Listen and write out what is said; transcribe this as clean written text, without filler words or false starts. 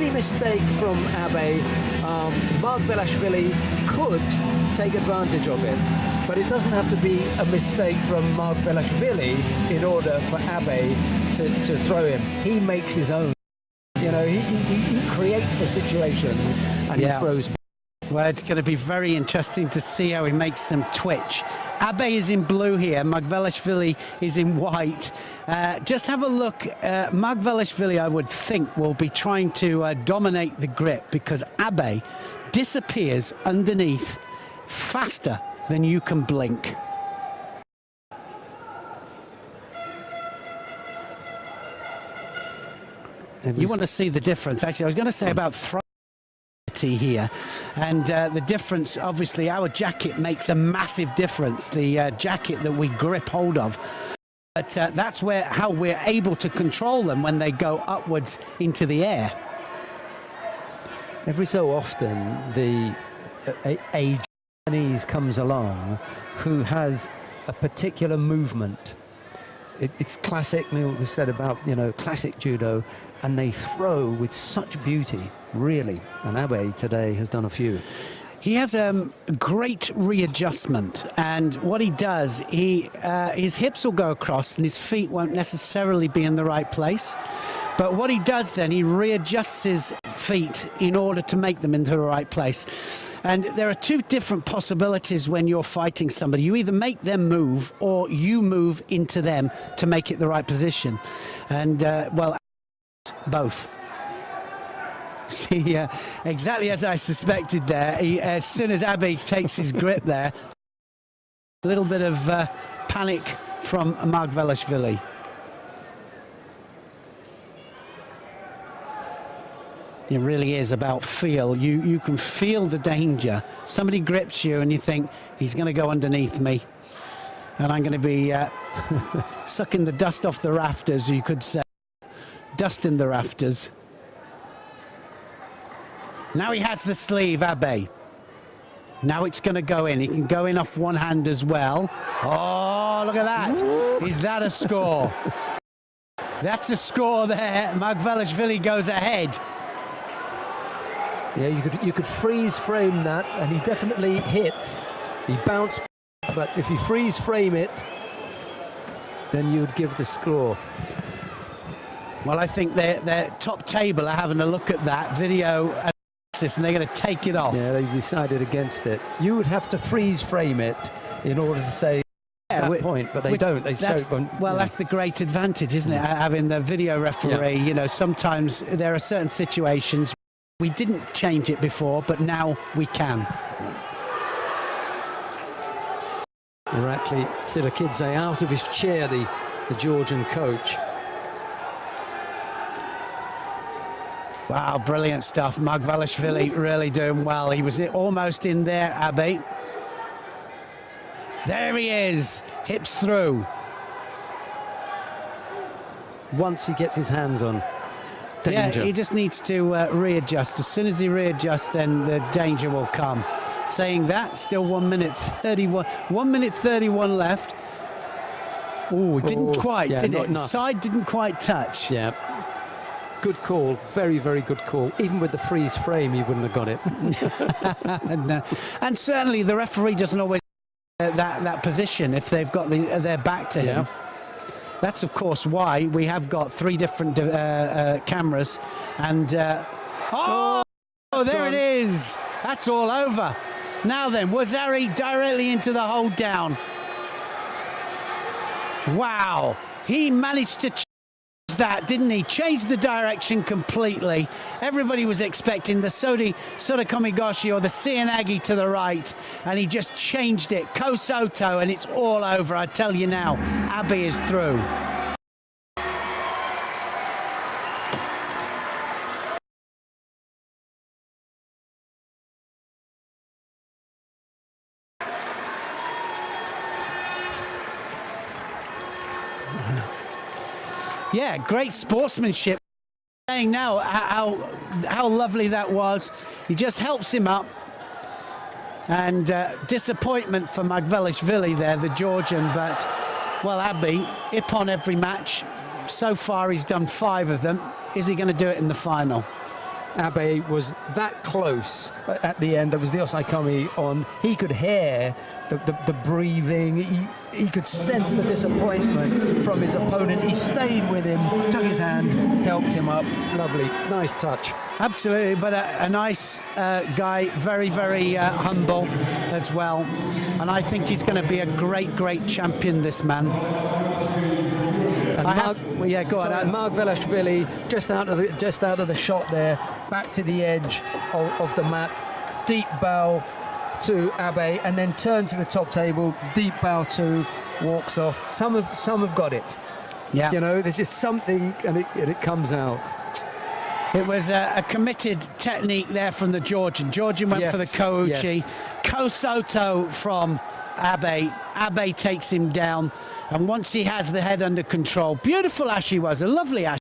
any mistake from Abe, Margvelashvili could take advantage of it. But it doesn't have to be a mistake from Margvelashvili in order for Abe to throw him. He makes his own. You know, he creates the situations and he throws. Well, it's going to be very interesting to see how he makes them twitch. Abe is in blue here. Margvelashvili is in white. Just have a look. Margvelashvili, I would think, will be trying to dominate the grip because Abe disappears underneath faster than you can blink. You want to see the difference. Actually, I was going to say about throw here, and the difference, obviously our jacket makes a massive difference, the jacket that we grip hold of, but that's how we're able to control them when they go upwards into the air. Every so often a Japanese comes along who has a particular movement. It's classic, Neil said about, you know, classic judo, and they throw with such beauty, really. And Abe today has done a few. He has a great readjustment, and what he does, his hips will go across and his feet won't necessarily be in the right place. But what he does then, he readjusts his feet in order to make them into the right place. And there are two different possibilities when you're fighting somebody. You either make them move or you move into them to make it the right position. And, well, both. See, exactly as I suspected there, as soon as Abe takes his grip there, a little bit of panic from Margvelashvili. It really is about feel. You can feel the danger. Somebody grips you and you think, he's going to go underneath me. And I'm going to be sucking the dust off the rafters, you could say. Dust in the rafters. Now he has the sleeve, Abe. Now it's going to go in. He can go in off one hand as well. Oh, look at that. Is that a score? That's a score there. Margvelashvili goes ahead. Yeah, you could freeze frame that, and he definitely hit. He bounced, but if you freeze frame it, then you would give the score. Well, I think their top table are having a look at that video analysis, and they're going to take it off. Yeah, they decided against it. You would have to freeze frame it in order to say that point, but they don't. They well, that's the great advantage, isn't it? Having the video referee. You know, sometimes there are certain situations. We didn't change it before, but now we can. Irakli Tsirakidze out of his chair, the Georgian coach. Wow, brilliant stuff. Margvelashvili really doing well. He was almost in there, Abe. There he is, hips through. Once he gets his hands on. Danger. Yeah, he just needs to readjust. As soon as he readjusts, then the danger will come. Saying that, still 1 minute 31. 1 minute 31 left. Oh, didn't quite, did it? Enough. Side didn't quite touch. Yeah. Good call. Very, very good call. Even with the freeze frame, he wouldn't have got it. And certainly the referee doesn't always that position if they've got their back to him. That's, of course, why we have got 3 different cameras. And, there it is. That's all over. Now then, Wazari directly into the hold down. Wow. He managed to change that, didn't he? Changed the direction completely. Everybody was expecting the Sotokomigoshi or the Seanagi to the right, and he just changed it. Kosoto, and it's all over. I tell you now, Abe is through. Yeah, great sportsmanship. Saying now how lovely that was. He just helps him up. And disappointment for Margvelashvili there, the Georgian. But, well, Abe, Ippon every match. So far he's done 5 of them. Is he going to do it in the final? Abe was that close at the end. There was the osaikomi on. He could hear the breathing. He could sense the disappointment from his opponent. He stayed with him, took his hand, helped him up. Lovely, nice touch. Absolutely, but a nice guy, very, very humble as well. And I think he's going to be a great, great champion, this man. And Margvelashvili just out of the shot there, back to the edge of the mat, deep bow to Abe, and then turns to the top table, deep bow to, walks off. Some have got it. Yeah. You know, there's just something, and it comes out. It was a committed technique there from the Georgian. Georgian went for the Kouchi. Yes. Kosoto from Abe. Abe takes him down, and once he has the head under control, beautiful ashi was, a lovely ashi.